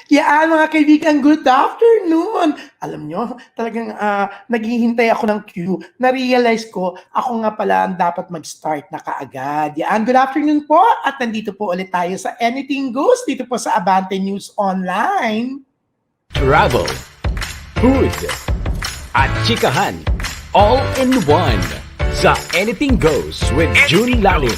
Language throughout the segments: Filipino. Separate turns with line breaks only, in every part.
Yan mga kaibigan, good afternoon. Alam nyo, talagang naghihintay ako ng cue. Na-realize ko, ako nga pala ang dapat mag-start na kaagad. Yan, good afternoon po. At nandito po ulit tayo sa Anything Goes dito po sa Abante News Online.
Travel, food, at chikahan, all in one. Sa Anything Goes with June Lalin.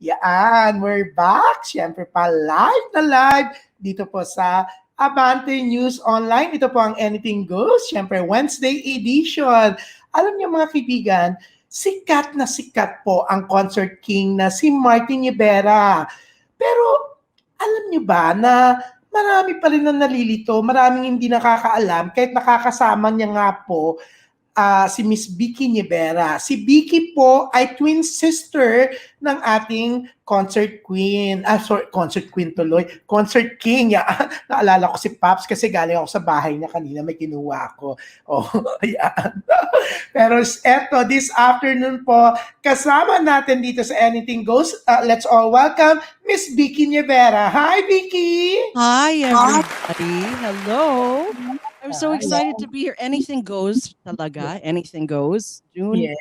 Yan, we're back. Siyempre pa live na live dito po sa Abante News Online. Ito po ang Anything Goes. Siyempre Wednesday edition. Alam niyo mga kaibigan, sikat na sikat po ang concert king na si Martin Nievera. Pero alam niyo ba na marami pa rin na nalilito, maraming hindi nakakaalam kahit nakakasama niya nga po si Miss Vicki Nievera. Si Vicki po ay twin sister ng ating concert queen. Concert queen tuloy. Concert king. Yeah. Naalala ko si Paps kasi galing ako sa bahay niya kanina. May kinuha ako. Oh, yan. Pero eto, this afternoon po, kasama natin dito sa Anything Goes. Let's all welcome Miss Vicki Nievera. Hi, Vicki!
Hi, everybody. Hello. I'm so excited to be here. Anything goes talaga. Anything goes. June.
Yes.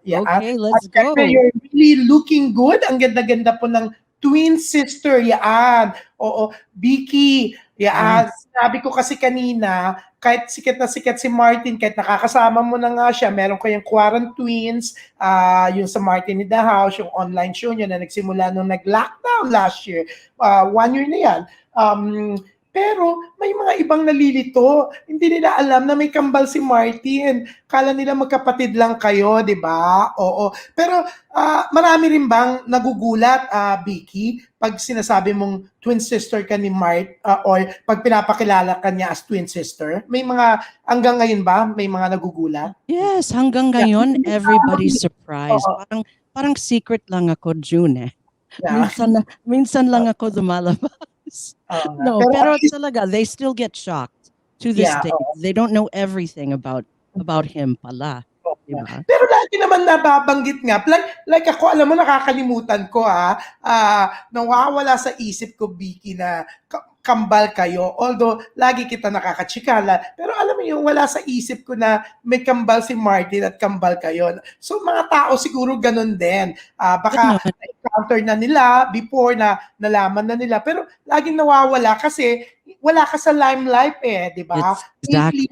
Yeah.
Okay, let's go.
You're really looking good. Ang ganda-ganda po ng twin sister. Yan. Oo. Vicki. Yan. Sabi ko kasi kanina, kahit sikat na sikat si Martin, kahit nakakasama mo na nga siya, meron kayong Quarantines, yung sa Martin in the House, yung online show niya na nagsimula nung nag-lockdown last year. 1 year na yan. Pero may mga ibang nalilito. Hindi nila alam na may kambal si Martin. Kala nila magkapatid lang kayo, di ba? Oo. Pero marami rin bang nagugulat, Vicki, pag sinasabi mong twin sister ka ni Mart or pag pinapakilala ka niya as twin sister? May mga, hanggang ngayon ba, may mga nagugulat?
Yes, hanggang ngayon, everybody's surprised. Parang secret lang ako, June eh.
Yeah.
Minsan lang ako lumalabas. No, pero talaga, they still get shocked to this day. They don't know everything about him pala. Diba?
Pero lagi naman nababanggit nga. Like ako, alam mo, nakakalimutan ko nawawala sa isip ko, Vicki, na kambal kayo. Although, lagi kita nakakatsikala. Pero alam mo yung wala sa isip ko na may kambal si Martin at kambal kayo. So, mga tao siguro ganun din. Baka encounter na nila before na nalaman na nila. Pero laging nawawala kasi wala ka sa limelight di ba?
Exactly.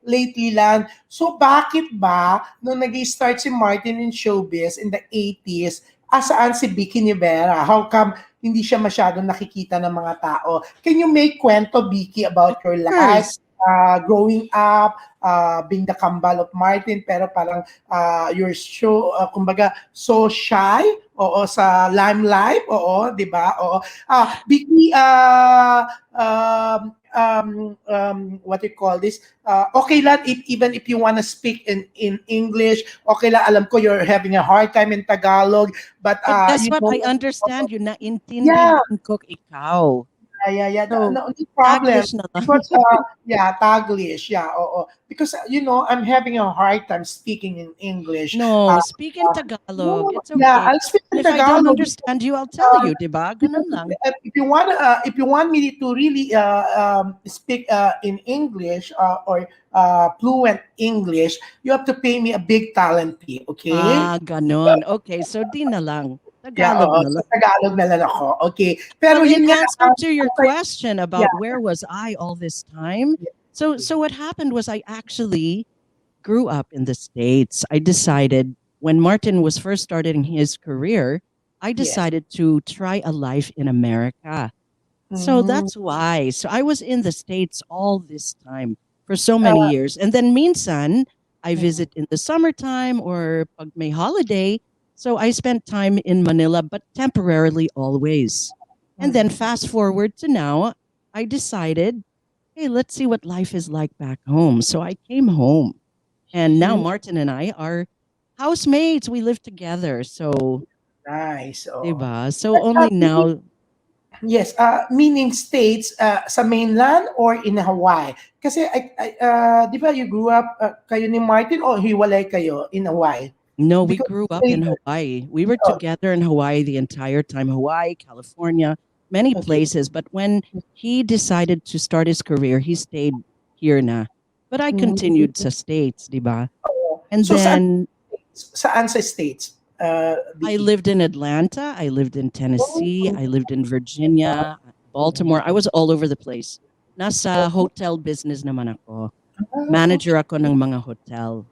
Lately lang. So, bakit ba nung nag-start si Martin in showbiz in the 80s, asaan si Vicki Nievera? How come hindi siya masyadong nakikita ng mga tao? Can you make kwento, Vicki, about your life, growing up, being the kambal of Martin, pero parang your show, kumbaga, so shy, sa limelight, di ba? Vicki, what you call this? Okay lang, even if you want to speak in English, okay lang, alam ko you're having a hard time in Tagalog, but
that's what I understand. Yun na intindihan ko ikaw.
Yeah.
So,
no problem.
Taglish na lang.
Because, Taglish. Yeah, because, I'm having a hard time speaking in English.
No, speak in Tagalog. It's okay.
Yeah, I'll speak in Tagalog.
If I don't understand you, I'll tell you, diba? Ganun lang.
If you want me to really speak in English or fluent English, you have to pay me a big talent fee, okay?
Ganun. Okay, so di na lang. Tagalog na lang.
Tagalog na lang ako. Okay. Pero
in answer to your question about where was I all this time, so what happened was I actually grew up in the States. I decided when Martin was first starting his career, I decided to try a life in America. So that's why. So I was in the States all this time for so many years. And then minsan, I visit in the summertime or pag may holiday. So I spent time in Manila, but temporarily always. And then fast forward to now, I decided, hey, let's see what life is like back home. So I came home. And now Martin and I are housemates. We live together. So
nice.
Diba? So only now.
Yes, meaning states sa mainland or in Hawaii. Kasi di ba you grew up kayo ni Martin o hiwalay kayo in Hawaii?
No, we grew up in Hawaii. We were together in Hawaii the entire time. Hawaii, California. many
Okay.
places. But when he decided to start his career, he stayed here na. But I
Mm.
continued sa States, di ba?
Oo.
And
So
then
saan sa states?
I
Vicky?
lived in Atlanta, I lived in Tennessee,
Oh,
I lived in Virginia, Baltimore. I was all over the place. Nasa hotel business naman ako. Manager
okay.
ako ng mga hotel.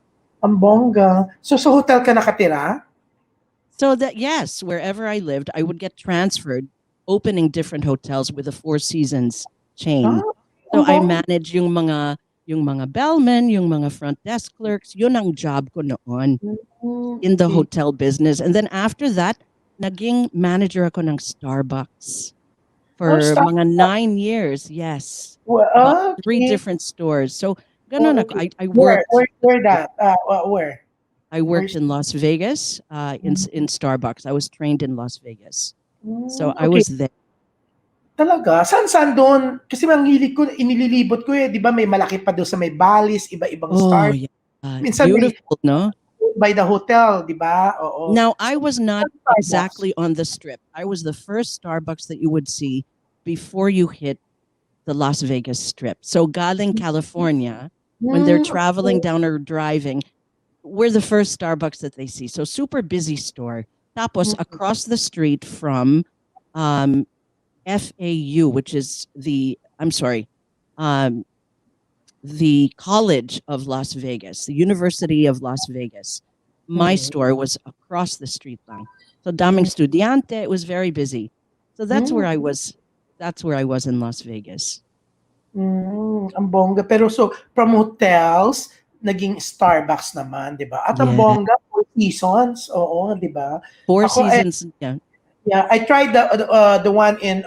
Ang bongga. So sa hotel ka nakatira?
So that yes, wherever I lived, I would get transferred, opening different hotels with a Four Seasons
Ah,
chain. So
ang
I
bongga.
manage yung mga bellmen, yung mga front desk clerks. Yun ang job ko noon in the
Okay.
hotel business. And then after that, naging manager ako ng Starbucks
Oh,
for
stop.
mga 9 years. Yes,
Well,
about three
okay.
different stores. So ganun
Oh,
ako.
okay.
I
Where?
worked.
Where that? Where?
I worked
Where's
in Las Vegas, in Starbucks. I was trained in Las Vegas, so I
okay.
was there.
Talaga? Saan doon? Kasi ang hilig ko, inililibot ko eh. Di ba may malaki pa doon sa may Balis, iba-ibang
Oh
star.
yeah,
Minsan may
beautiful, no?
by the hotel, di ba? Oo.
Now I was not
Starbucks.
exactly on the strip. I was the first Starbucks that you would see before you hit the Las Vegas Strip. So galing California, when they're traveling
Okay.
down or driving, we're the first Starbucks that they see. So super busy store. Tapos across the street from um, FAU, which is um, the College of Las Vegas, the University of Las Vegas. My store was across the street lang. So daming estudiante, it was very busy. So that's where I was. That's where I was in Las Vegas.
Ang bongga. Pero so, from hotels, naging Starbucks naman, di ba? At ang
Yeah.
bongga, Four Seasons. Oo, di ba?
Four
Ako,
Seasons. Yeah.
yeah, I tried the one in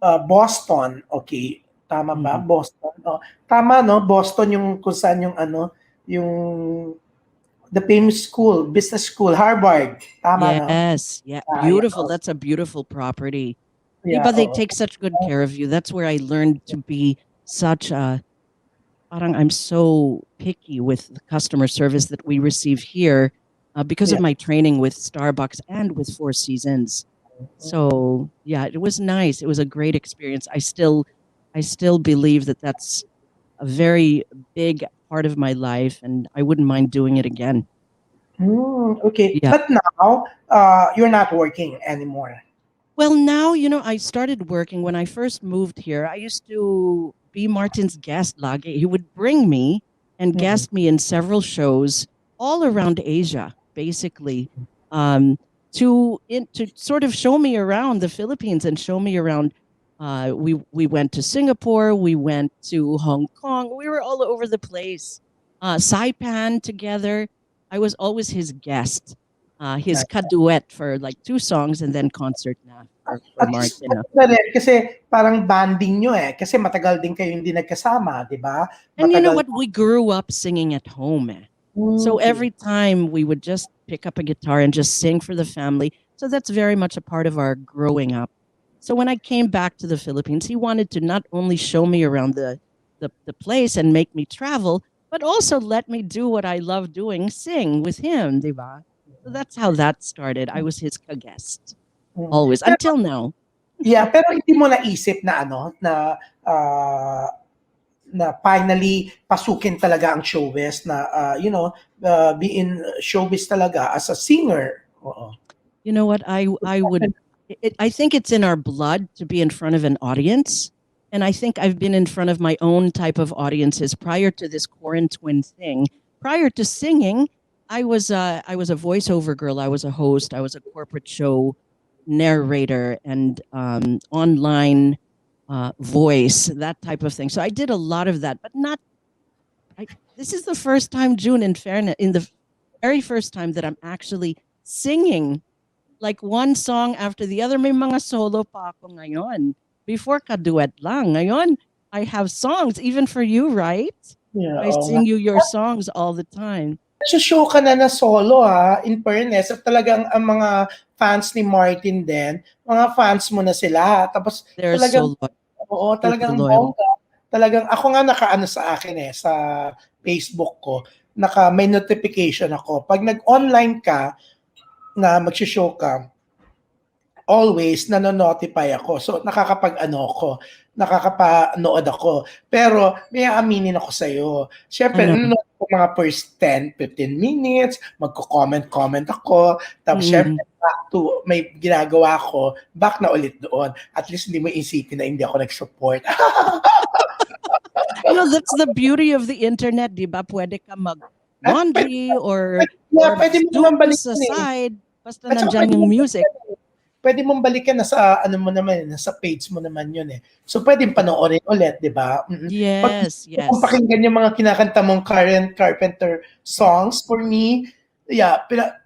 Boston. Okay. Tama ba?
Mhm.
Boston. Oh, tama, no? Boston yung kung saan yung yung the famous school, business school, Harvard. Tama, no?
Yes. Yeah.
Yeah,
Beautiful. That's a beautiful property.
yeah,
But they
oo.
take such good care of you. That's where I learned to be such a parang I'm so picky with the customer service that we receive here because of
Yeah.
my training with Starbucks and with Four Seasons. So yeah, it was nice. It was a great experience. I still believe that that's a very big part of my life, and I wouldn't mind doing it again.
Okay.
Yeah.
But now, you're not working anymore.
Well, now, I started working when I first moved here. I used to be Martin's guest lagi. He would bring me and guest me in several shows all around Asia, basically, to sort of show me around the Philippines and show me around. We went to Singapore, we went to Hong Kong, we were all over the place. Saipan together. I was always his guest. His
Nice.
kaduet for like 2 songs and then concert na for
At least,
Martin.
maganda rin, kasi parang banding nyo eh. Kasi matagal din kayo hindi nagkasama, di ba?
And you know
Matagal.
what? We grew up singing at home. So
Okay.
every time we would just pick up a guitar and just sing for the family. So that's very much a part of our growing up. So when I came back to the Philippines, he wanted to not only show me around the place and make me travel, but also let me do what I love doing, sing with him, diba? So that's how that started. I was his guest always
Pero,
until now.
yeah, pero hindi mo naisip na uh, na finally pasukin talaga ang showbiz na be in showbiz talaga as a singer. Oo.
You know what? I think it's in our blood to be in front of an audience. And I think I've been in front of my own type of audiences prior to this quarantine thing. Prior to singing, I was a voiceover girl. I was a host. I was a corporate show narrator and online voice, that type of thing. So I did a lot of that, but not. This is the first time, June. In fairness, in the very first time that I'm actually singing, like one song after the other. May mga solo pa ako ngayon. Before kaduet lang. Ngayon, I have songs even for you, right?
Yeah,
I
oo nga.
sing you your songs all the time.
Show ka na solo in fairness. At talagang ang mga fans ni Martin din, mga fans mo na sila. Tapos
They're
talagang,
so loyal.
oo,
Super
talagang
loyal.
bongga. Talagang, ako nga nakaano sa akin sa Facebook ko, may notification ako. Pag nag-online ka, na magsishow ka, always nanonotify ako. So nakakapanood ako. Pero may aaminin ako sa'yo. Siyempre,
Ano?
nanonood ko mga first 10, 15 minutes, magko-comment ako. Tapos
Mm.
siyempre, back to may ginagawa ko, back na ulit doon. At least hindi mo isipin na hindi ako nag-support.
That's the beauty of the internet, di ba? Pwede ka mag-laundry or
Pwede mo naman
zooms
balikan eh.
aside, basta
At saka
nandyan yung music.
pwede mong balikan na sa ano mo naman, nasa page mo naman yun eh. So pwedeng panoorin ulit, di ba? Pag
Yes, yes.
kung pakinggan yung mga kinakanta mong current Carpenter songs, for me,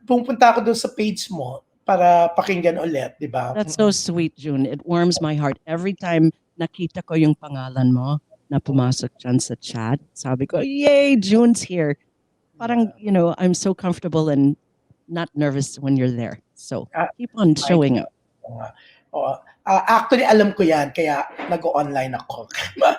pupunta ako doon sa page mo para pakinggan ulit, di ba?
That's so sweet, June. It warms my heart. Every time nakita ko yung pangalan mo na pumasok dyan sa chat, sabi ko, yay, June's here. Parang, I'm so comfortable and not nervous when you're there. So keep on showing up.
Actually, alam ko yan, kaya nag-online ako.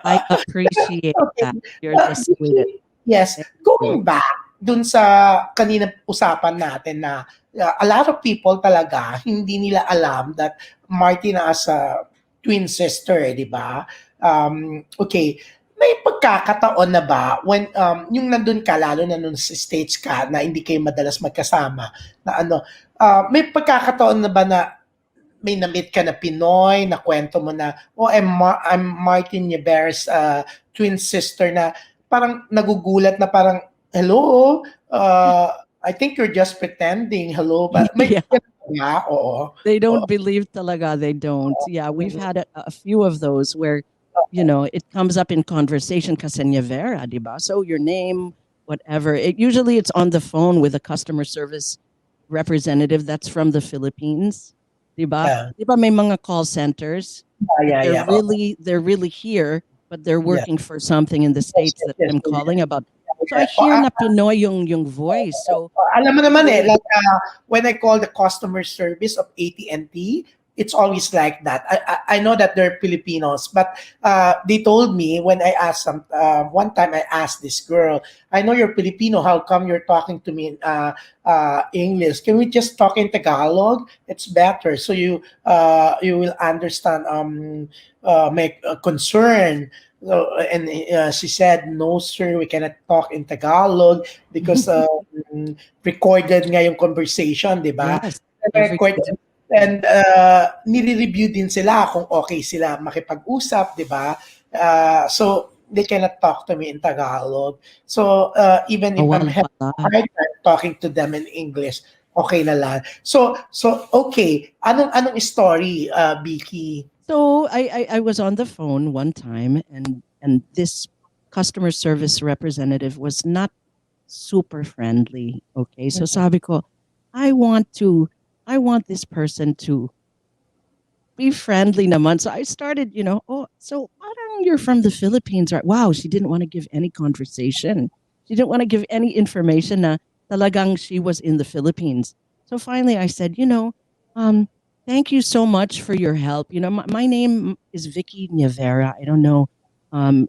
I appreciate that. You're the sweetest.
Yes. Going back dun sa kanina usapan natin na a lot of people talaga hindi nila alam that Martin as a twin sister, di ba? Okay. May pagkakataon na ba when yung nandun ka, lalo na nung sa States ka na hindi kayo madalas magkasama na may pagkakataon na ba na may na-meet ka na Pinoy na kwento mo na I'm Martin Nievera's twin sister na parang nagugulat na parang hello, I think you're just pretending, hello, but may oo.
They don't believe talaga, they don't. Yeah, we've had a few of those where it comes up in conversation kasi Nievera, di ba? So your name, whatever. Usually it's on the phone with a customer service representative that's from the Philippines. Di ba? Di ba may mga call centers? They're really here, but they're working for something in the States that I'm calling about. So I hear na Pinoy yung voice. So
alam mo naman like when I call the customer service of AT&T, it's always like that. I know that they're Filipinos, but they told me when I asked them, one time I asked this girl, I know you're Filipino, how come you're talking to me in English? Can we just talk in Tagalog? It's better. So you will understand my concern. So, and she said, no, sir, we cannot talk in Tagalog because recorded nga yung conversation, di ba?
Yes,
and nire-review din sila kung okay sila makipag-usap, di ba? So, they cannot talk to me in Tagalog. So, even if I'm hard time talking to them in English, okay na lang. So okay. Anong story, Vicki?
So I was on the phone one time and this customer service representative was not super friendly. Okay, so sabi ko, I want this person to be friendly naman. So I started, so parang you're from the Philippines, right? Wow, she didn't want to give any conversation. She didn't want to give any information na talagang she was in the Philippines. So finally I said, thank you so much for your help. My name is Vicki Nievera. I don't know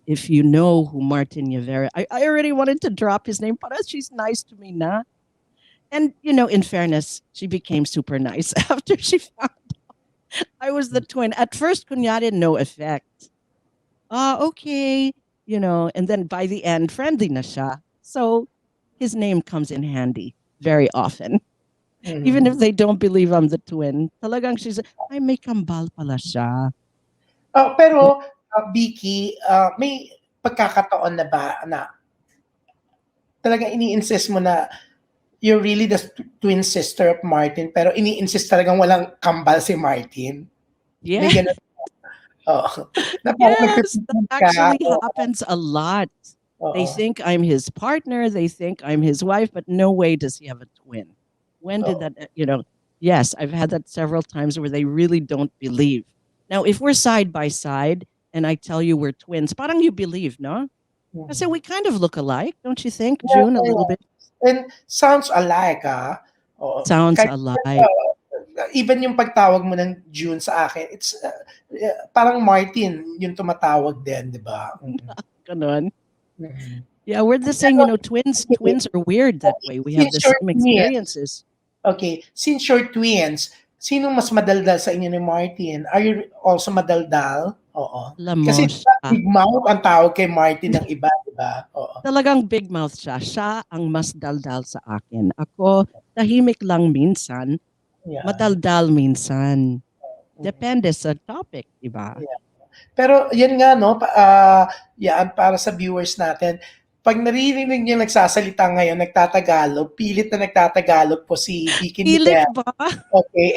if you know who Martin Nievera. I already wanted to drop his name, but she's nice to me na. And, in fairness, she became super nice after she found out I was the twin. At first, kunyari, no effect. Okay. And then by the end, friendly na siya. So his name comes in handy very often. Mm-hmm. Even if they don't believe I'm the twin. Talagang she's, ay, may kambal pala siya.
Pero, Vicki, may pagkakataon na ba na talagang ini-insist mo na you're really the twin sister of Martin, pero ini-insist talagang walang kambal si Martin?
Yeah.
Yes,
that actually happens a lot. They think I'm his partner, they think I'm his wife, but no way does he have a twin. When did that, yes, I've had that several times where they really don't believe. Now, if we're side by side and I tell you we're twins, parang you believe, no? I say we kind of look alike, don't you think, June, a little bit?
And sounds alike,
Sounds alike.
Even yung pagtawag mo ng June sa akin, it's parang Martin yung tumatawag din, di ba?
Ganon. Yeah, we're the same, twins are weird that way. We have the same experiences.
Okay, since you're twins, sino mas madaldal sa inyo ni Martin? Are you also madaldal? Oo.
Alam mo
Kasi
siya,
big mouth ang tawag kay Martin ng iba, di ba? Oo.
talagang big mouth siya. Siya ang mas daldal sa akin. Ako, tahimik lang minsan,
Yeah.
madaldal minsan. Depende sa topic, di ba?
Yeah. Pero yan nga, no, yan, para sa viewers natin, pag naririnig niyo nagsasalita ngayon, nagtatagalog, pilit na nagtatagalog po si Vicki
Pilit
Nievera.
ba?
Okay,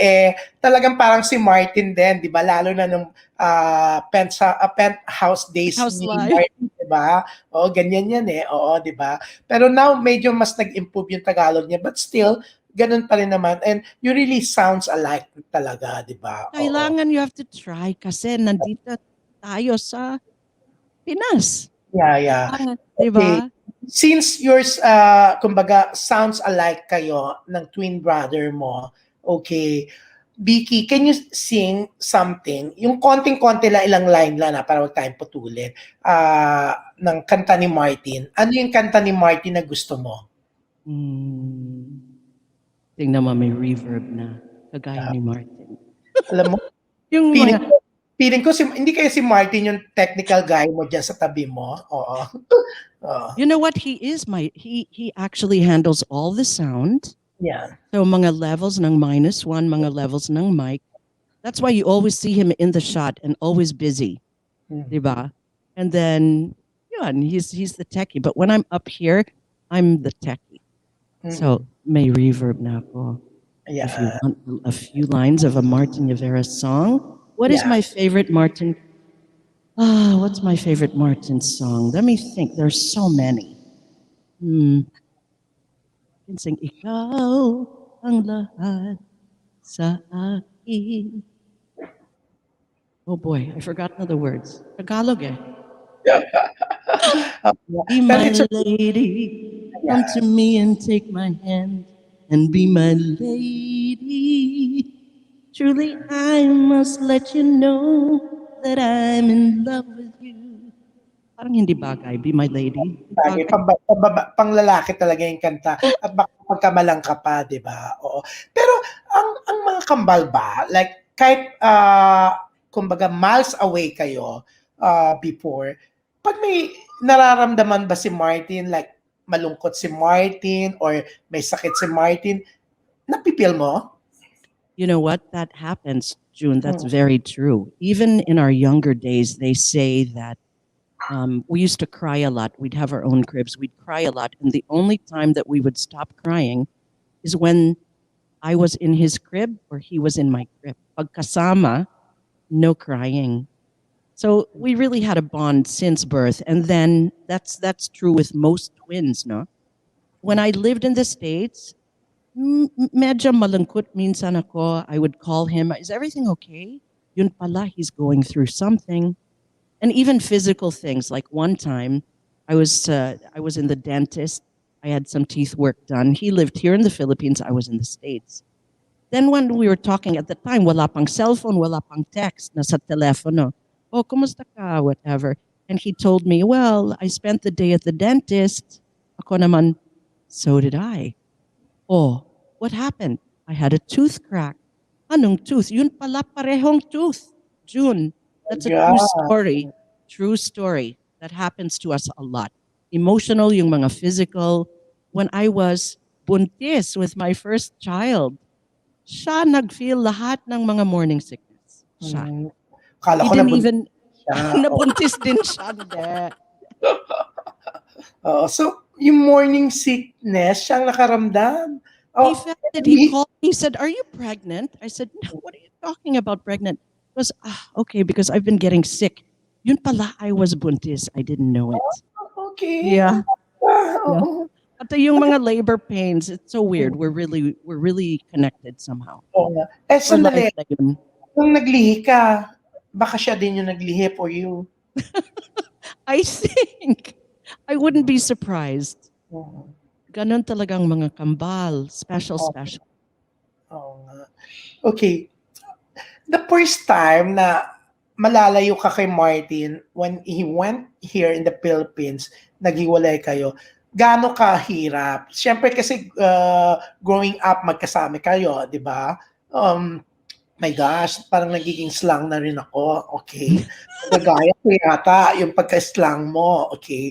talagang parang si Martin din, di ba? Lalo na nung penthouse days
House
ni
life.
Martin, di ba? Oo, ganyan yan Oo, di ba? Pero now, medyo mas nag-improve yung Tagalog niya. But still, ganun pa rin naman. And you really sounds alike talaga, di ba? Oo.
Kailangan you have to try kasi nandito tayo sa Pinas.
Yeah.
Di
Okay.
ba?
Since yours, kumbaga, sounds alike kayo ng twin brother mo, okay, Vicky, can you sing something? Yung konting-konti lang, ilang line lang na para wag tayong putulin, ng kanta ni Martin. Ano yung kanta ni Martin na gusto mo?
Tingnan mo, may reverb na. Kagaya ni Martin.
Alam mo,
Yung
feeling,
mga,
feeling ko, hindi kaya si Martin yung technical guy mo dyan sa tabi mo. Oo. Oo.
you know what he is? He actually handles all the sound.
Yeah.
So mga levels ng -1, mga levels ng mic. That's why you always see him in the shot and always busy. Diba? And then, yun, he's the techie. But when I'm up here, I'm the techie. So may reverb na ako.
Yeah.
If you want a few lines of a Martin Nievera song, what is
Yeah.
my favorite Martin? What's my favorite Martin song? Let me think. There's so many. Sing, ikaw ang lahat sa akin. Oh boy, I forgot the words. Tagalog eh. Be
Pero
my
it's a-
lady, come to me and take my hand and be my lady. Truly, I must let you know that I'm in love with you. Parang hindi bagay, be my lady.
bagay, pang lalaki talaga yung kanta at baka pagkamalang ka pa, di ba? Oo. Pero ang mga kambal ba, like kahit kumbaga miles away kayo before, pag may nararamdaman ba si Martin, like malungkot si Martin or may sakit si Martin, napipil mo?
You know what? That happens, June. That's very true. Even in our younger days, they say that we used to cry a lot. We'd have our own cribs. We'd cry a lot. And the only time that we would stop crying is when I was in his crib or he was in my crib. Pagkasama, no crying. So we really had a bond since birth. And then that's true with most twins, no? When I lived in the States, medyo malungkot minsan ako. I would call him, is everything okay? Yun pala, he's going through something. And even physical things. Like one time, I was in the dentist. I had some teeth work done. He lived here in the Philippines. I was in the States. Then when we were talking at the time, wala pang cellphone, wala pang text, nasa telepono. Oh, kumusta ka? Whatever. And he told me, well, I spent the day at the dentist. Ako naman, so did I. Oh, what happened? I had a tooth crack. Anong tooth? Yun pala parehong tooth. June. That's a true story. True story. That happens to us a lot. Emotional, yung mga physical. When I was buntis with my first child, siya nag-feel lahat ng mga morning sickness. Siya.
Kala
He
ko
didn't even,
siya.
nabuntis din siya. Hindi.
So, yung morning sickness, siyang nakaramdam.
He felt it. He called me. He said, "Are you pregnant?" I said, "No, what are you talking about pregnant?" He goes, okay, because I've been getting sick. Yun pala, I was buntis. I didn't know it.
Okay.
Yeah.
Oo.
At yung mga labor pains, it's so weird. We're really connected somehow.
Oo nga. Sandali. Nung naglihi ka, baka siya din yung naglihi for you.
I think. I wouldn't be surprised. Ganon talagang mga kambal. Special.
Oo nga. Okay. The first time na malalayo ka kay Martin, when he went here in the Philippines, naghiwalay kayo, gaano kahirap? Siyempre kasi growing up, magkasama kayo, di ba? My gosh, parang nagiging slang na rin ako, okay? Nagagaya ko yata yung pagka-slang mo, okay?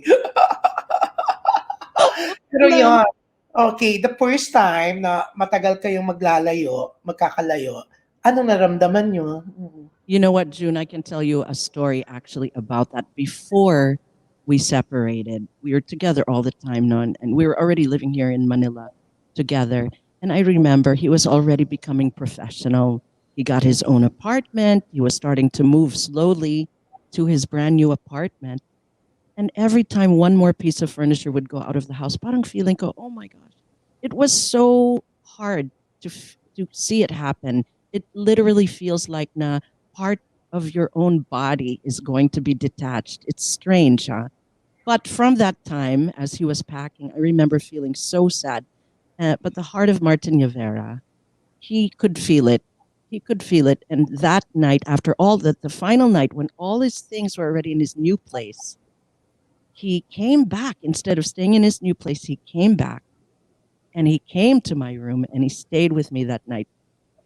Pero
Lang.
yun, okay, the first time na matagal kayong magkakalayo, anong naramdaman nyo?
You know what, June? I can tell you a story actually about that. Before we separated, we were together all the time, no? And we were already living here in Manila together. And I remember he was already becoming professional. He got his own apartment. He was starting to move slowly to his brand new apartment. And every time one more piece of furniture would go out of the house, parang feeling ko, oh my gosh, it was so hard to see it happen. It literally feels like na part of your own body is going to be detached. It's strange, huh? But from that time, as he was packing, I remember feeling so sad. But the heart of Martin Nievera, he could feel it. He could feel it. And that night, after all the final night, when all his things were already in his new place, he came back. Instead of staying in his new place, he came back and he came to my room and he stayed with me that night.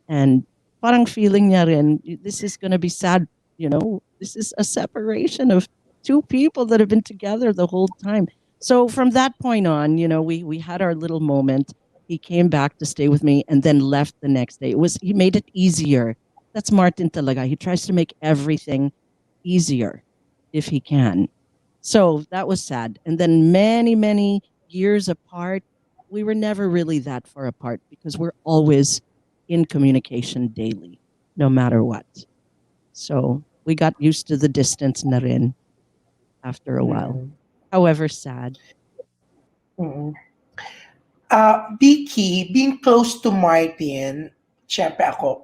And parang feeling niya rin, this is going to be sad, you know, this is a separation of two people that have been together the whole time. So from that point on, you know, we had our little moment. He came back to stay with me and then left the next day. He made it easier. That's Martin talaga. He tries to make everything easier if he can. So that was sad. And then many years apart, we were never really that far apart because we're always in communication daily, no matter what. So we got used to the distance na rin after a while. However sad.
Vicki, being close to Martin, syempre ako,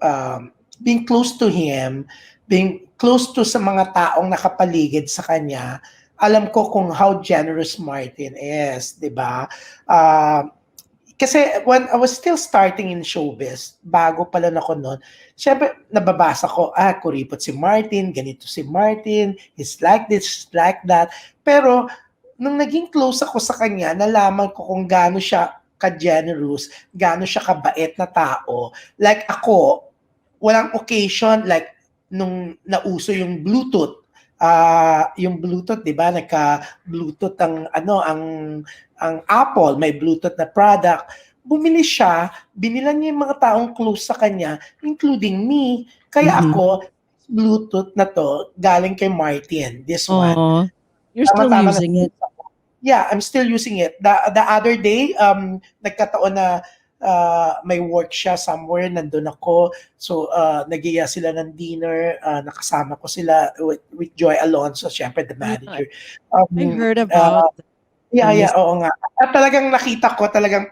being close to him, being close to sa mga taong nakapaligid sa kanya, alam ko kung how generous Martin is, di ba? Kasi when I was still starting in showbiz, bago pala na ako noon, syempre nababasa ko, kuripot si Martin, ganito si Martin, he's like this, he's like that. Pero nung naging close ako sa kanya, nalaman ko kung gaano siya ka-generous, gaano siya kabait na tao. Like ako, walang occasion, like nung nauso yung Bluetooth, yung Bluetooth, 'di ba? Nagka-Bluetooth ang Apple, may Bluetooth na product. Bumili siya, binilan niya yung mga taong close sa kanya, including me. Kaya ako, Bluetooth na to, galing kay Martin, this one.
You're still using it?
Yeah, I'm still using it. The other day, nagkataon na may work siya somewhere, nandun ako. So, nagiya sila ng dinner. Nakasama ko sila with Joy Alonso, syempre the manager.
I heard about
oo nga. At talagang nakita ko, talagang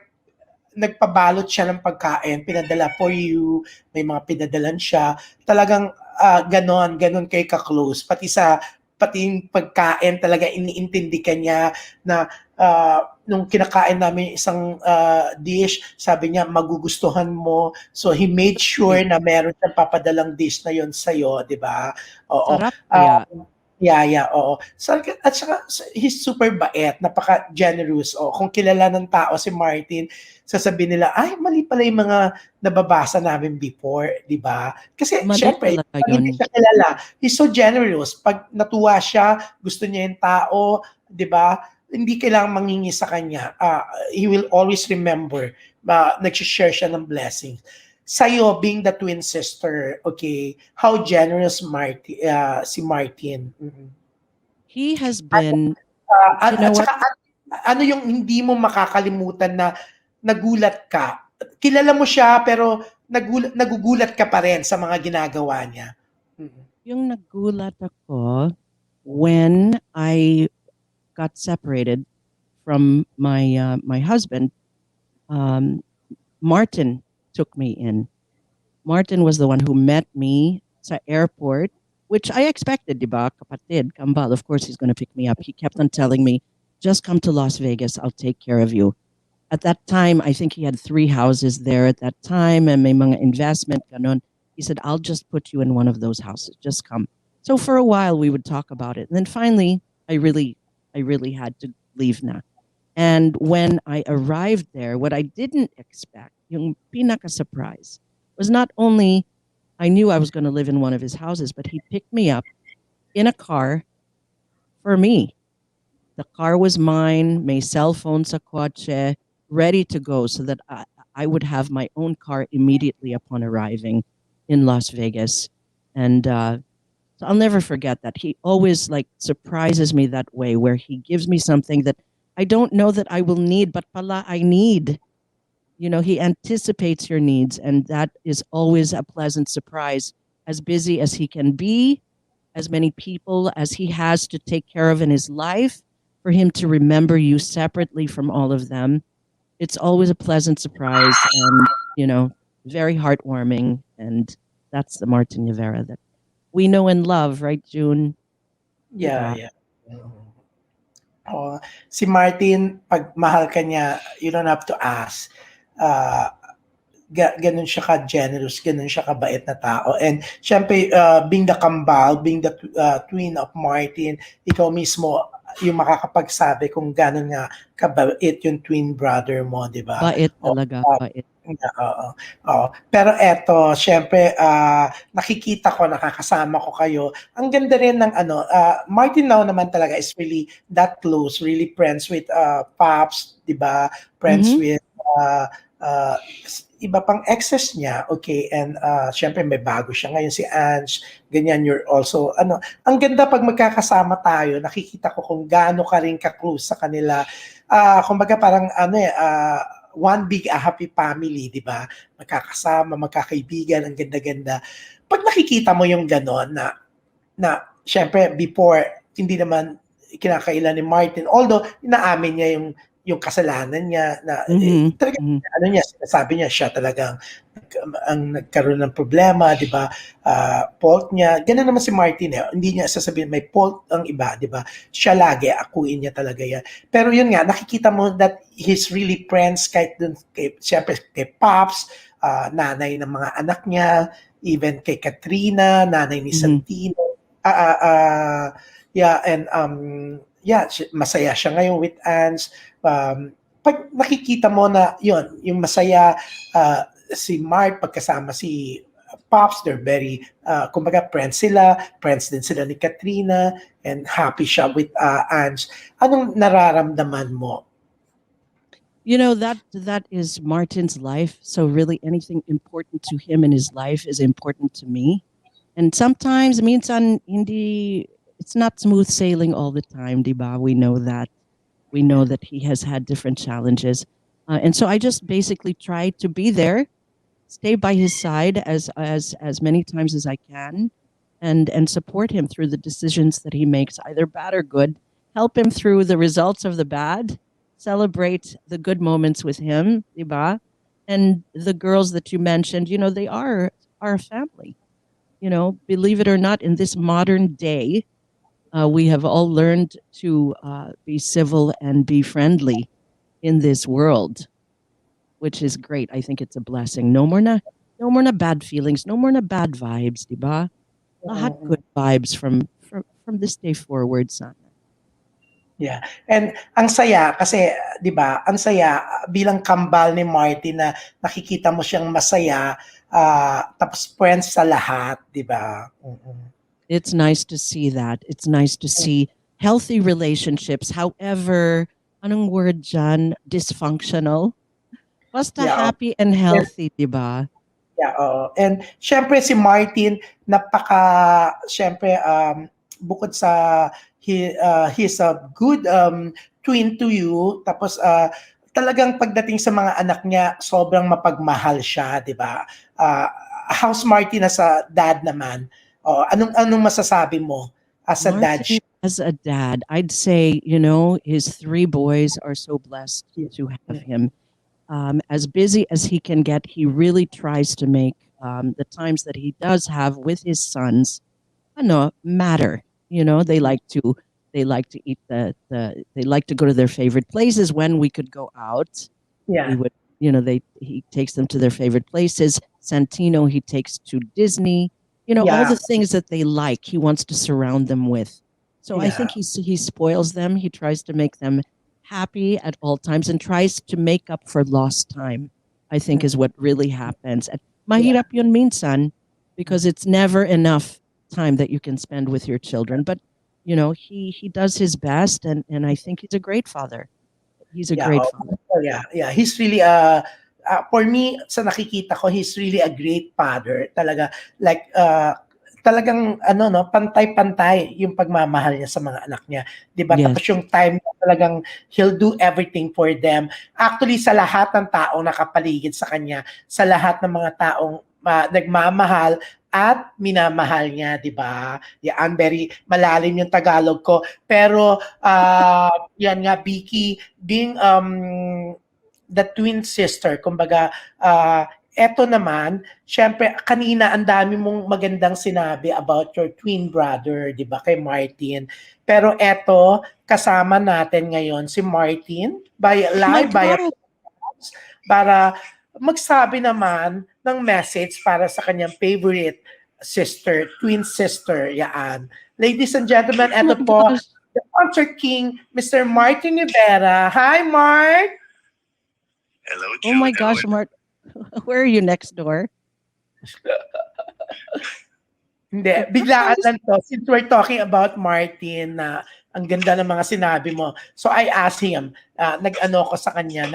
nagpabalot siya ng pagkain. Pinadala for you. May mga pinadalan siya. Talagang ganon kay ka-close. Pati yung pagkain, talaga iniintindi ka niya na nung kinakain namin isang dish, sabi niya, magugustuhan mo. So, he made sure na meron siyang papadalang dish na yon sa'yo, di ba? Oo.
Sarap kaya.
Yeah, oo. So, at saka, he's super bait, napaka-generous. Kung kilala ng tao si Martin, sasabihin nila, ay, mali pala yung mga nababasa namin before, di ba? Kasi, syempre, hindi siya kilala. He's so generous. Pag natuwa siya, gusto niya yung tao, di ba? Hindi kailangang mangingi sa kanya. He will always remember. Nag-share siya ng blessings. Sa'yo, being the twin sister, okay, how generous si Martin.
He has been,
ano yung hindi mo makakalimutan na nagulat ka? Kilala mo siya, pero nagugulat ka pa rin sa mga ginagawa niya.
Yung nagulat ako when I got separated from my husband, Martin took me in. Martin was the one who met me sa airport, which I expected, di ba? Kapatid, kambal, of course he's going to pick me up. He kept on telling me, just come to Las Vegas, I'll take care of you. At that time, I think he had 3 houses there at that time, and may mga investment, ganon. He said, I'll just put you in one of those houses, just come. So for a while, we would talk about it. And then finally, I really had to leave na. And when I arrived there, what I didn't expect, yung pinaka-surprise, was not only I knew I was going to live in one of his houses, but he picked me up in a car for me. The car was mine, may cell phone sa kotse, ready to go so that I would have my own car immediately upon arriving in Las Vegas. And so I'll never forget that. He always like surprises me that way, where he gives me something that I don't know that I will need, but pala I need. You know, he anticipates your needs, and that is always a pleasant surprise. As busy as he can be, as many people as he has to take care of in his life, for him to remember you separately from all of them, it's always a pleasant surprise and, you know, very heartwarming. And that's the Martin Nievera that we know and love, right, June?
Yeah,
Diba?
yeah. Oh, si Martin, pag mahal ka niya, you don't have to ask. Uh, Ganun siya ka-generous, ganun siya kabait na tao. And syempre, being the kambal, being the twin of Martin, ikaw mismo yung makakapagsabi kung gano'n nga kabait yung twin brother mo, di ba?
Bait
O,
talaga, bait.
oo, oo. Pero eto, syempre, nakikita ko, nakakasama ko kayo. Ang ganda rin ng ano, Martin now naman talaga is really that close, really friends with Pops, di ba? Friends with uh, iba pang exes niya, okay, and syempre may bago siya ngayon si Ange, ganyan, you're also, ano, ang ganda pag magkakasama tayo, nakikita ko kung gaano ka rin ka-close sa kanila, kumbaga parang ano one big happy family, di ba? Magkakasama, magkakaibigan, ang ganda-ganda. Pag nakikita mo yung gano'n na syempre before, hindi naman kinakailan ni Martin, although inaamin niya yung kasalanan niya na talaga ano niya sinasabi niya siya talagang ang nagkaroon ng problema, 'di ba? Fault niya. Ganun naman si Martin Hindi niya sasabihin may fault ang iba, 'di ba? Siya lagi akuin niya talaga 'yan. Pero yun nga nakikita mo that he's really friends kahit dun siyempre kay Pops, nanay ng mga anak niya, even kay Katrina, nanay ni Santino. Yeah, and yeah, masaya siya ngayon with Ans. Pag nakikita mo na yun, yung masaya si Mark pagkasama si Pops, they're very, kumbaga friends din sila ni Katrina, and happy siya with Ans. Anong nararamdaman mo?
You know, that is Martin's life. So really anything important to him in his life is important to me. And sometimes minsan hindi it's not smooth sailing all the time, diba? We know that. We know that he has had different challenges. And so I just basically try to be there, stay by his side as many times as I can, and support him through the decisions that he makes, either bad or good. Help him through the results of the bad, celebrate the good moments with him, diba? And the girls that you mentioned, you know, they are our family. You know, believe it or not, in this modern day, we have all learned to be civil and be friendly in this world, which is great. I think it's a blessing. No more na bad feelings, no more na bad vibes, diba? Lahat good vibes from this day forward, sana.
Yeah. And ang saya kasi, 'di ba? Ang saya bilang kambal ni Martin na nakikita mo siyang masaya, tapos friends sa lahat, 'di ba?
It's nice to see that. It's nice to see healthy relationships. However, anong word dyan? Dysfunctional. Basta happy and healthy, diba?
Yeah, and syempre si Martin, syempre, bukod sa he's a good twin to you, tapos talagang pagdating sa mga anak niya, sobrang mapagmahal siya, di ba? How's Martin as a dad naman? Anong masasabi mo as a dad?
As a dad, I'd say, you know, his 3 boys are so blessed to have him. As busy as he can get, he really tries to make the times that he does have with his sons, matter. You know, they like to eat they like to go to their favorite places when we could go out.
Yeah.
We would, you know, he takes them to their favorite places. Santino, he takes to Disney. You know, all the things that they like, he wants to surround them with. So I think he spoils them. He tries to make them happy at all times and tries to make up for lost time, I think is what really happens. At mahirap yun minsan, because it's never enough time that you can spend with your children. But you know, he does his best, and I think he's a great father. He's a great father.
Yeah. He's really for me, sa nakikita ko, he's really a great father. Talaga, like, talagang, pantay-pantay yung pagmamahal niya sa mga anak niya. Diba?
Yes.
Tapos yung time na talagang he'll do everything for them. Actually, sa lahat ng taong nakapaligid sa kanya, sa lahat ng mga taong nagmamahal at minamahal niya, di ba? Yan, very malalim yung Tagalog ko. Pero, yan nga, Vicki, being the twin sister, kumbaga, eto naman, syempre, kanina ang dami mong magandang sinabi about your twin brother, di ba, kay Martin. Pero eto, kasama natin ngayon si Martin, para magsabi naman ng message para sa kanyang favorite sister, twin sister, yaan. Ladies and gentlemen, eto po, the concert king, Mr. Martin Nievera. Hi, Mark!
Hello,
Oh
June.
my gosh, Mart, where are you next door?
Hindi, biglaan lang to. Since we're talking about Martin, na ang ganda ng mga sinabi mo. So I asked him, nag-ano ko sa kanya,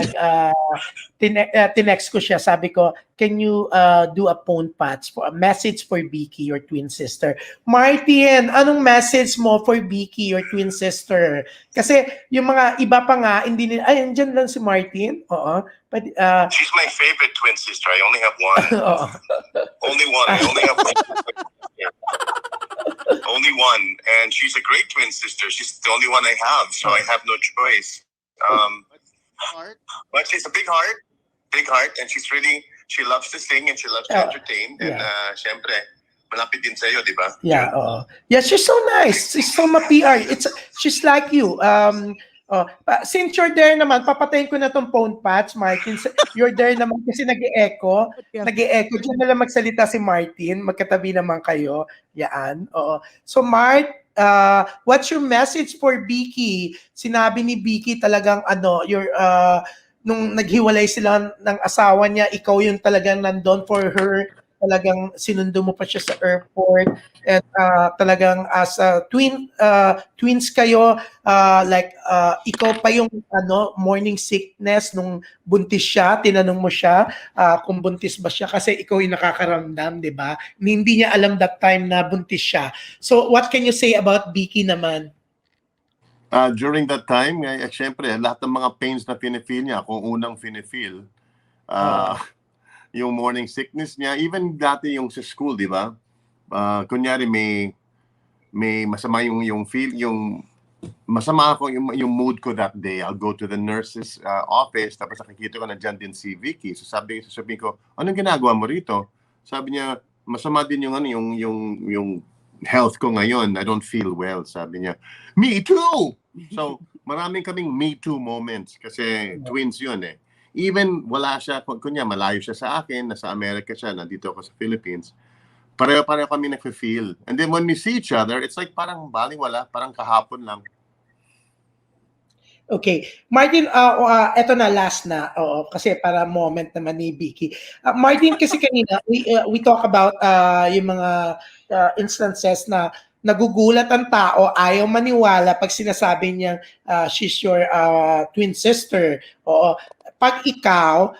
tinext ko siya, sabi ko, can you do a phone patch for a message for Vicki, your twin sister? Martin, anong message mo for Vicki, your twin sister? Kasi yung mga iba pa nga, hindi nila, ay, andyan lang si Martin. Oo. But,
She's my favorite twin sister. I only have one.
oo.
Only one. I only have one. Only one. And she's a great twin sister. She's the only one I have, so I have no choice. But she's a big heart, and she loves to sing and she loves to entertain. And syempre, malapit din sa'yo, di ba?
Yeah, yeah, she's so nice. She's so ma-PR. She's like you. Since you're there naman, papatayin ko na tong phone patch, Martin. You're there naman kasi nag-e-echo. Nag-e-echo. Diyan na lang magsalita si Martin. Magkatabi naman kayo. Yaan. Oo. So, Mart, what's your message for Vicki? Sinabi ni Vicki talagang nung naghiwalay sila ng asawa niya, ikaw yung talagang nandun for her. Talagang sinundo mo pa siya sa airport, and talagang as twins kayo, ikaw pa yung morning sickness nung buntis siya, tinanong mo siya kung buntis ba siya kasi ikaw yung nakakaramdam, di ba? Hindi niya alam that time na buntis siya. So what can you say about Vicki naman?
During that time, syempre, lahat ng mga pains na pinifeel niya, kung unang pinifeel, yung morning sickness niya, even dati yung sa school, di ba? Kunyari may masama yung masama ako yung mood ko that day. I'll go to the nurse's office, tapos nakikita ko na dyan din si Vicki. So sabihin ko, anong ginagawa mo rito? Sabi niya, masama din yung health ko ngayon. I don't feel well. Sabi niya, me too! So maraming kaming me too moments kasi twins yun eh. Even wala siya, kunya malayo siya sa akin, nasa Amerika siya, nandito ako sa Philippines, pareho-pareho kami nag-feel. And then when we see each other, it's like parang baliwala, parang kahapon lang.
Okay. Martin, eto na, last na. Oo, kasi para moment naman ni Vicki. Martin, kasi kanina, we talk about yung mga instances na nagugulat ang tao, ayaw maniwala pag sinasabi niya she's your twin sister. Oo. Pag ikaw,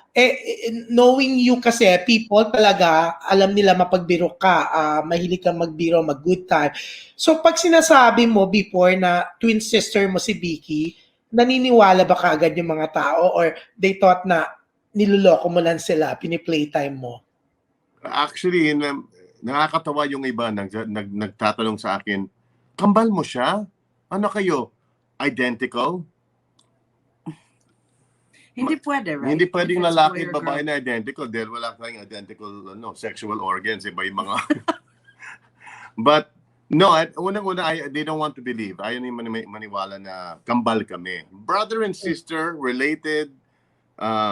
knowing you kasi, people talaga, alam nila mapagbiro ka, mahilig kang magbiro, mag-good time. So pag sinasabi mo before na twin sister mo si Vicki, naniniwala ba kaagad yung mga tao or they thought na niloloko mo lang sila, piniplaytime mo?
Actually, nakakatawa yung iba nagtatanong sa akin, kambal mo siya? Ano kayo? Identical?
Hindi pwede, right?
Hindi pwedeng lalaki at babae na identical dahil wala kang identical sexual organs, iba yung mga... But, no, unang-una, they don't want to believe. Ayaw nila maniwala na kambal kami. Brother and sister, related,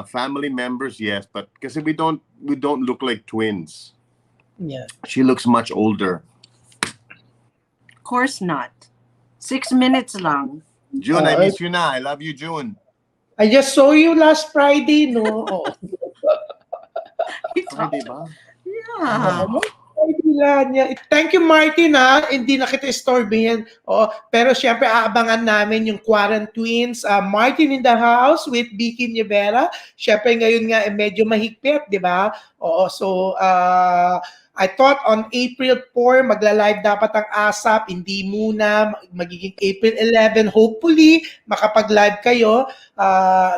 family members, yes, but kasi we don't look like twins.
Yeah.
She looks much older.
Of course not. 6 minutes lang.
June, I miss you na. I love you, June.
I just saw you last Friday, no? Oh.
Friday ba?
Yeah.
Friday sila niya. Thank you, Martin, ha. Hindi na kita istorbohin. Oo, pero syempre, aabangan namin yung Quarantines. Martin in the house with Vicki Nievera. Syempre, ngayon nga, medyo mahigpit, di ba? Oo, so, I thought on April 4, magla-live dapat ang ASAP. Hindi muna. Magiging April 11. Hopefully, makapag-live kayo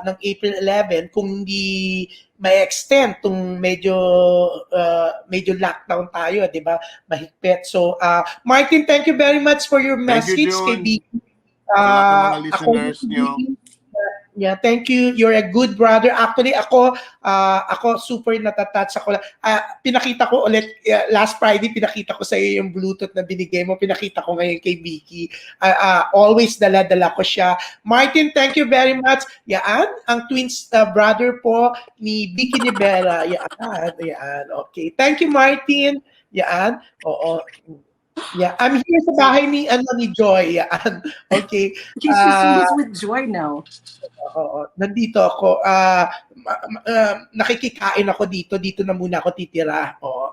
ng April 11 kung hindi may extend tung medyo lockdown tayo, 'di ba? Mahigpit. So, Martin, thank you very much for your
Thank you,
message kay
Jun.
Vicki.
Sa lahat ng mga
Ako,
listeners nyo.
yeah, thank you. You're a good brother. Actually, ako super natatouch ako. Pinakita ko ulit last Friday, pinakita ko sa iyo yung Bluetooth na binigay mo. Pinakita ko ngayon kay Vicki. Always dala-dala ko siya. Martin, thank you very much. Yan, ang twins brother po ni Vicki Nievera. Yan. Okay. Thank you, Martin. Yan. Oo. Yeah, I'm here sa bahay ni Joy. Yan. Okay.
She's with Joy now.
Oo, nandito ako. Nakikikain ako dito. Dito na muna ako titira. Oo.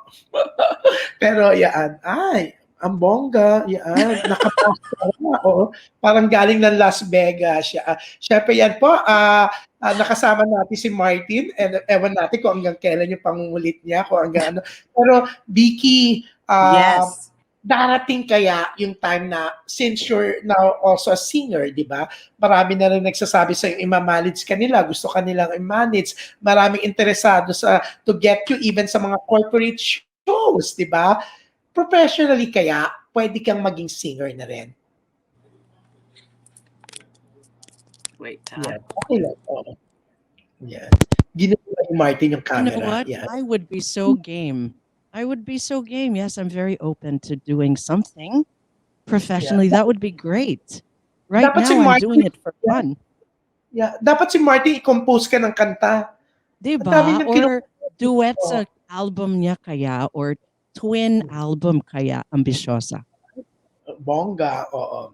Pero yan. Ay, ang bongga. Yan. Nakapasok na. Oo. Parang galing ng Las Vegas. Siyempre yan po. Nakasama natin si Martin. And ewan natin kung hanggang kailan yung pangungulit niya. Kung hanggang ano. Pero Vicki,
Yes.
darating kaya yung time na since you're now also a singer, di ba? Marami na rin nagsasabi sa'yo, i-manage ka nila, gusto ka nilang i-manage. Maraming interesado to get you even sa mga corporate shows, di ba? Professionally kaya, pwede kang maging singer na rin.
Wait.
Yeah. Okay lang. Oh. Yeah. Ginawa ni Martin yung camera.
You know what?
Yeah.
I would be so game. Yes, I'm very open to doing something professionally. That would be great. Right
Dapat si
now, I'm
Martin-
doing it for fun.
Yeah. Dapat si Martin i-compose ka ng kanta.
Diba?
Ang dami niyang
Or duet
Oh.
sa album niya kaya or twin album kaya, ambisyosa.
Bongga, oo.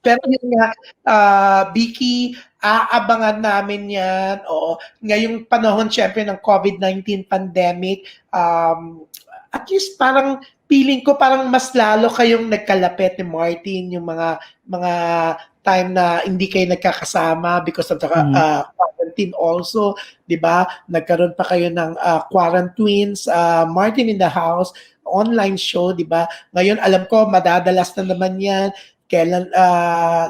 Pero yun nga, Vicki, aabangan namin yan. Oo. Ngayong panahon, syempre, ng COVID-19 pandemic, at least parang feeling ko parang mas lalo kayong nagkalapit ni Martin, yung mga time na hindi kayo nagkakasama because of the quarantine also, di ba? Nagkaroon pa kayo ng Quarantines, Martin in the House, online show, di ba? Ngayon, alam ko, madadalas na naman yan. Kailan,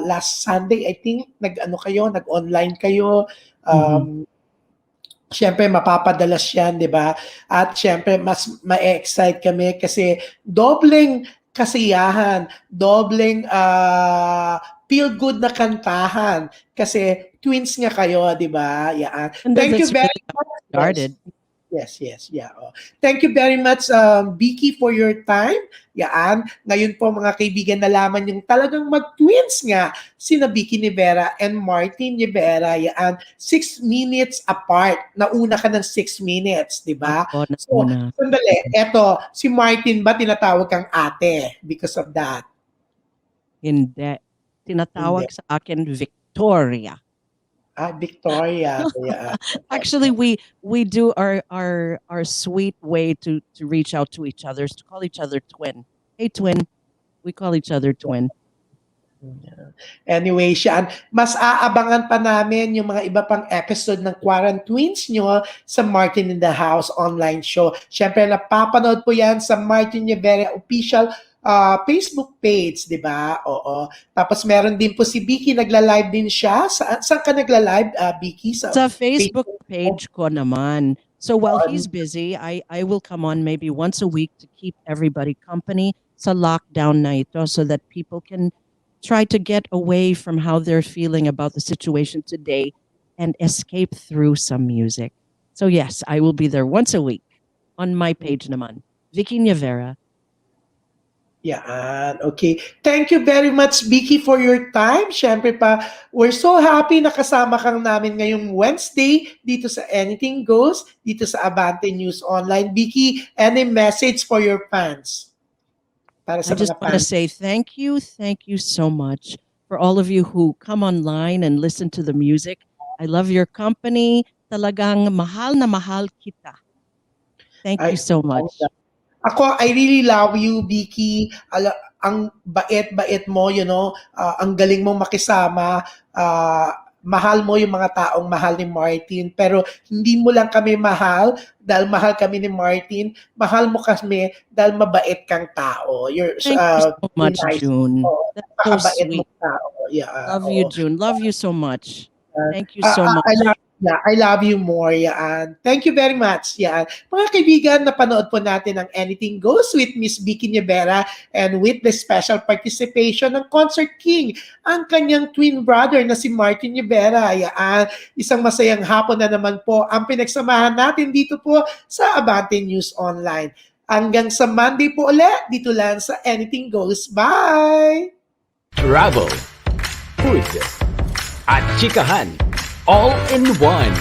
last Sunday, I think, nag-online kayo. Siyempre, mapapadalas yan, di ba? At siyempre, mas ma-excite kami kasi dobleng kasiyahan, dobleng feel-good na kantahan kasi twins nga kayo, di ba? Yan.
And
Thank you
that's
very
really
much.
Started.
Yes, yeah. Oh. Thank you very much, Vicki, for your time. Yan. Ngayon po, mga kaibigan, nalaman yung talagang mag-twins nga sina Vicki Nievera and Martin Nievera. Yan. 6 minutes apart. Nauna ka ng 6 minutes, di ba?
Ako,
So,
nauna.
sandali. Eto, si Martin ba tinatawag kang ate because of that?
Hindi. Tinatawag sa akin Victoria.
Victoria. Yeah.
Actually, we do our sweet way to reach out to each other is to call each other twin. Hey, twin. We call each other twin.
Anyway, Sian, mas aabangan pa namin yung mga iba pang episode ng Quarantines nyo sa Martin in the House online show. Siyempre, napapanood po yan sa Martin Nievera official Facebook page, di ba? Oo. Tapos meron din po si Vicki, nagla-live din siya. Saan ka nagla-live, Vicki?
Sa Facebook page ko naman. So while he's busy, I will come on maybe once a week to keep everybody company sa lockdown na ito so that people can try to get away from how they're feeling about the situation today and escape through some music. So yes, I will be there once a week on my page naman. Vicki Nievera.
Yan. Okay. Thank you very much, Vicki, for your time. Siyempre pa, we're so happy na kasama kang namin ngayong Wednesday dito sa Anything Goes, dito sa Abante News Online. Vicki, any message for your fans? Para sa
I just
mga
want to
fans.
say thank you so much for all of you who come online and listen to the music. I love your company. Talagang mahal na mahal kita. Thank you so much.
Ako, I really love you, Vicky. Ang bait-bait mo, ang galing mong makisama. Mahal mo yung mga taong mahal ni Martin. Pero hindi mo lang kami mahal dahil mahal kami ni Martin. Mahal mo kami dahil mabait kang tao. You're
Thank you so much,
nice.
June.
Oh,
That's so
napakabait
sweet.
mong tao. Yeah,
Love you,
oo.
June. Love you so much. Thank you so much.
I love you more. Yan. Thank you very much. Yan. Mga kaibigan, napanood po natin ang Anything Goes with Miss Vicki Nievera and with the special participation ng Concert King, ang kanyang twin brother na si Martin Nievera. Yan. Isang masayang hapon na naman po ang pinagsamahan natin dito po sa Abante News Online. Hanggang sa Monday po ulit, dito lang sa Anything Goes. Bye!
Travel, food, at chikahan, all in one.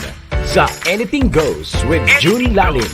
Sa Anything Goes with June Lalin.